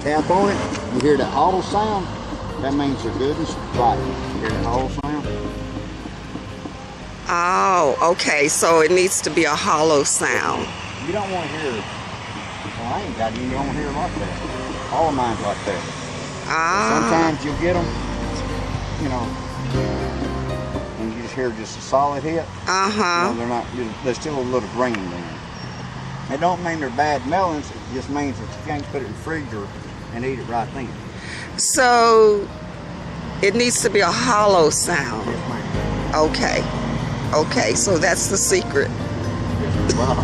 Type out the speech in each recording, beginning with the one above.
tap on it, you hear that hollow sound, that means they're good and right. You hear that hollow sound? Oh, okay, so it needs to be a hollow sound. You don't want to hear, well, I ain't got any, you don't want to hear it like that. All of mine's like that. Sometimes you'll get them, you know, and you just hear just a solid hit. Uh-huh. You know, they're not, there's still a little green there. It don't mean they're bad melons, it just means that you can't put it in the freezer and eat it right then. So it needs to be a hollow sound. Yes, ma'am. Okay. Okay, so that's the secret. Well,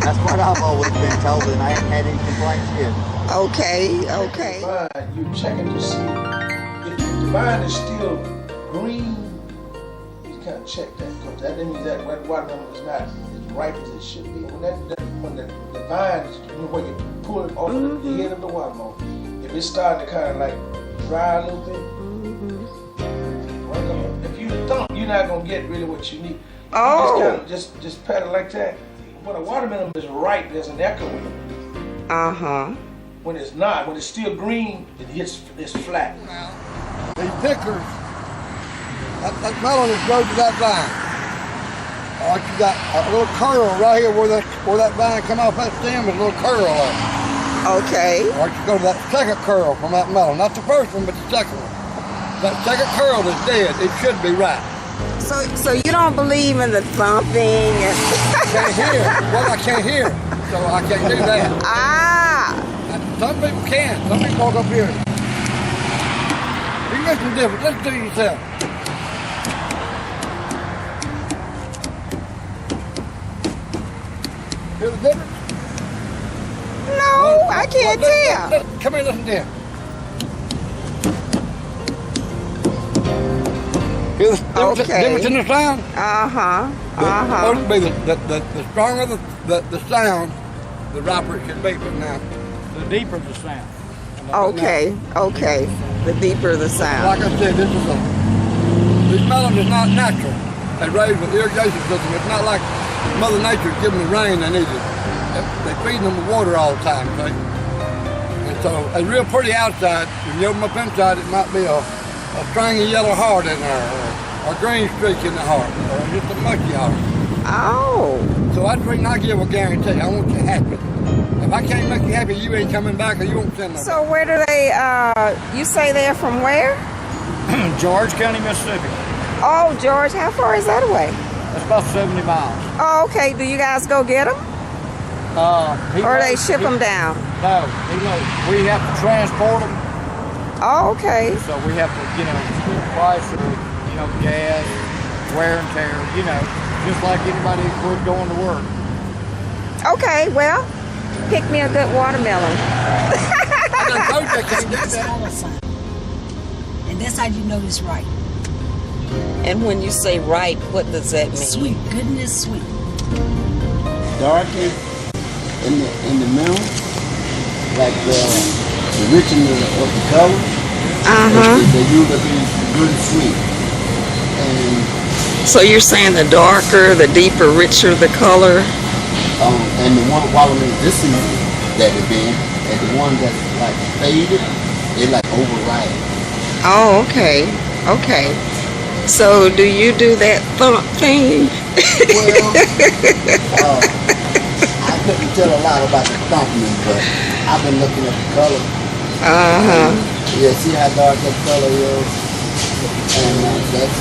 that's what I've always been told, and I haven't had any complaints yet. Okay, okay. You checking to see if the vine is still green. You kind of check that because that means that watermelon is not as ripe as it should be. When the vine is, when you pull it off the head of the watermelon, if it's starting to kind of like dry a little bit, if you thump, you're not gonna get really what you need. Oh. You just pat it like that. When a watermelon is ripe, there's an echo in it. Uh-huh. When it's not, when it's still green, it's flat. These pickers, that melon is growing to that vine. All right, you got a little curl right here where that vine come off that stem, there's a little curl on it. Okay. All right, you go to that second curl from that melon, not the first one, but the second one. That second curl is dead. It should be right. So you don't believe in the thumping and Can't hear. Well, I can't hear, so I can't do that. Ah. Some people can. Some people walk up here. You can listen different. Listen to yourself. Hear the difference? No, I can't tell. Come here, listen to him. Hear the difference in the sound? Uh-huh. Supposed to be the stronger the sound, the riper it should be, but now the deeper the sound. Okay, okay. The deeper the sound. Like I said, this melon is not natural. They raise with irrigation system. It's not like Mother Nature's giving them the rain they need. They feed them with water all the time, see? And so it's real pretty outside. When you open up inside, it might be a stringy yellow heart in there, or a green streak in the heart, or just a mushy heart. Oh. So that's the reason I give a guarantee. I want you happy. If I can't make you happy, you ain't coming back, or you won't send them. So where do they, you say they're from where? George County, Mississippi. Oh, George, how far is that away? That's about 70 miles. Oh, okay. Do you guys go get them? Or they ship them down? No, we have to transport them. Oh, okay. So we have to, price of, gas, wear and tear, just like anybody would going to work. Okay, well, pick me a good watermelon. And that's how you know it's right. And when you say right, what does that mean? Sweet, goodness sweet. Darker in the middle, like the richness of the color. They usually be good and sweet. And so you're saying the darker, the deeper, richer the color? And the one watermelon this season that it been, and the one that's like faded, they like overripe. Oh, okay. Okay. So do you do that thump thing? Well, I couldn't tell a lot about the thumping, but I've been looking at the color. Yeah, see how dark that color is? And that's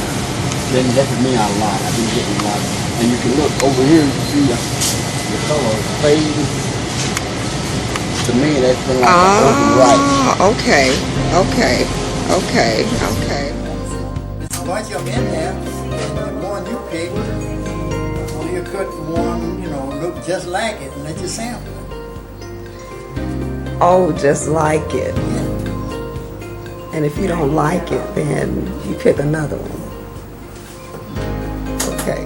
been helping me out a lot. I've been getting a lot. And you can look over here and see the color is fading. To me, that's been like overripe. Okay. Okay. Okay. Okay. There's a bunch of them in there, and the one you picked, well, you could one, look just like it, and let you sample it. Oh, just like it. Yeah. And if you don't like it, then you pick another one. Okay.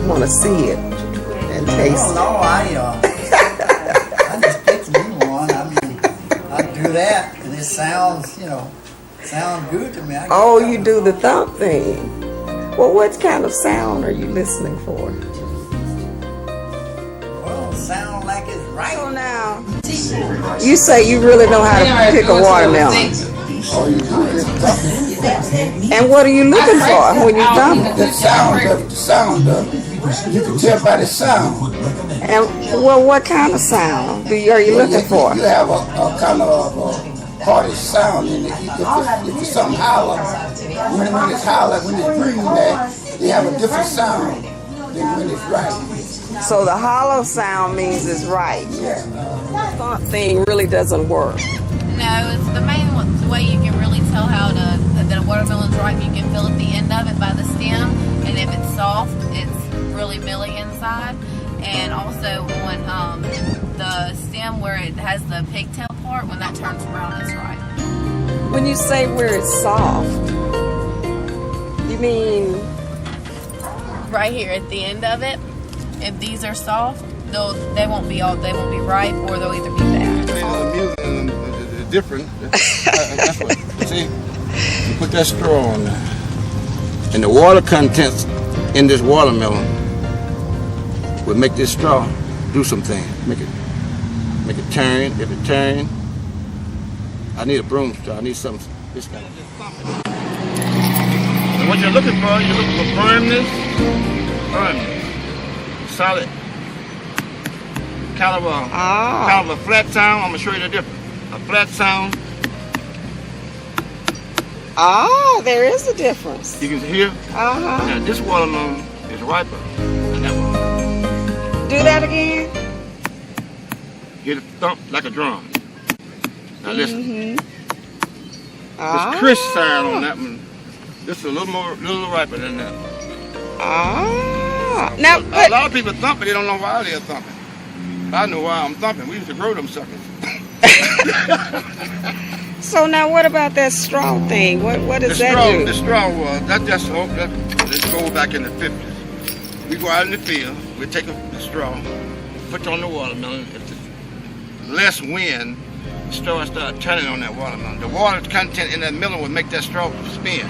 You want to see it and taste it. No, I just picked me one. I mean, I do that, and it sounds good to me. Oh, you do the thump thing. Well, what kind of sound are you listening for? Well, sound like it's right. So now, You say you really know how to pick a watermelon. Oh, you really And what are you looking for when you dump it? the sound of it. You can tell by the sound. And well, what kind of sound are you looking for? You have a kind of hardish sound in it. If it's something holler, when it's holler, when it's green, they have a different sound than when it's ripe. So the hollow sound means it's right. Yeah. Thump thing really doesn't work. No, it's the main way you can really tell that a watermelon's ripe. You can feel at the end of it by the stem, and if it's soft, it's really milly inside. And also on the stem where it has the pigtail part, when that turns brown, it's ripe. When you say where it's soft, you mean Right here at the end of it, if these are soft, they won't be ripe, or they'll either be bad. The music is different. That's what, see, you put that straw on there, and the water contents in this watermelon would make this straw do some things. Make it turn. If it turn, I need a broom straw. I need something. This kind of. And what you're looking for firmness, solid. Kind of a flat sound. I'm gonna show you the difference. A flat sound. There is a difference. You can hear. Now this watermelon is riper than that one. Do that again. Hear the thump like a drum. Now listen. Ah. This crisp sound on that one. This is a little riper than that. Now, A lot of people thump it. They don't know why they're thumping. I know why I'm thumping. We used to grow them suckers. so now what about that straw thing? What does that do? The straw was, let's go back in the 50s. We go out in the field, we take a straw, put it on the watermelon. If there's less wind, the straw start turning on that watermelon. The water content in that melon would make that straw spin.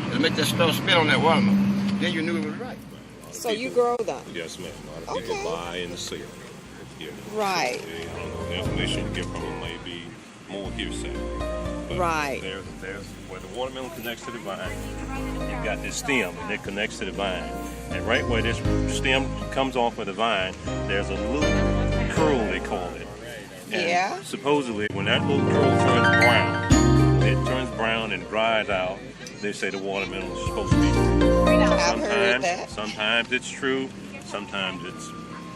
It'll make that straw spin on that watermelon. Then you knew it was right. So you grow them? Yes, ma'am. A lot of people buy and sell. Yeah. Right. I don't know, the information you get from them may be more hearsay. But Right. There's where the watermelon connects to the vine. You've got this stem, and it connects to the vine. And right where this stem comes off of the vine, there's a little curl, they call it. And supposedly, when that little curl turns brown and dries out, they say the watermelon is supposed to be green. I've heard that. Sometimes it's true, sometimes it's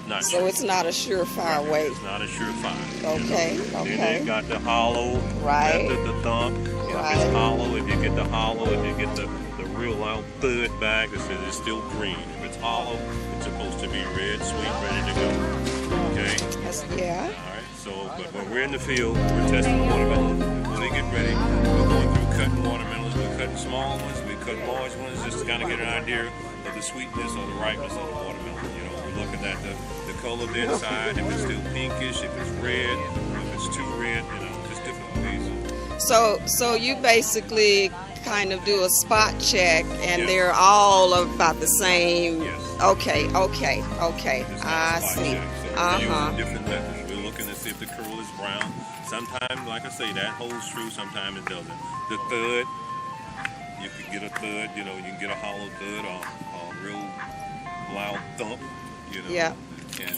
not true. So it's not a surefire way. It's not a surefire. Okay, Then they've got the hollow, Right. the thump. If Right. it's hollow, if you get the hollow, if you get the real loud thud back, it says it's still green. If it's hollow, it's supposed to be red, sweet, ready to go. Okay? Yeah. All right. So, but when we're in the field, we're testing watermelons. When they get ready, we're going through cutting watermelons. We're cutting small ones. We cut large ones just to kind of get an idea of the sweetness or the ripeness of the watermelon. You know, we're looking at the color of the inside. If it's still pinkish, if it's red, if it's too red, you know, just different ways. So you basically kind of do a spot check, and Yes. they're all about the same. Yes. Okay. It's I not a spot see. check. So we're using different methods. We're looking to see if the curl is brown. Sometimes, like I say, that holds true. Sometimes it doesn't. The thud, you can get a thud. You know, you can get a hollow thud or a real loud thump. You know. Yeah. And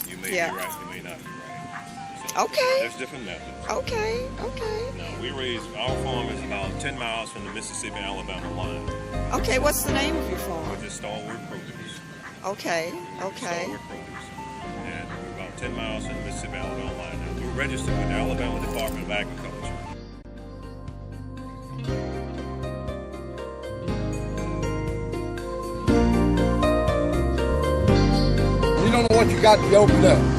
you may Yeah. be right. You may not be right. So Okay. there's different methods. Okay. Now, our farm is about 10 miles from the Mississippi-Alabama line. Okay. What's the name of your farm? We're just Stalwart Produce. Okay. Stalwart Produce. And we're about 10 miles from the Mississippi-Alabama line. Now, we're registered with the Alabama Department of Agriculture. You don't know what you got to open up.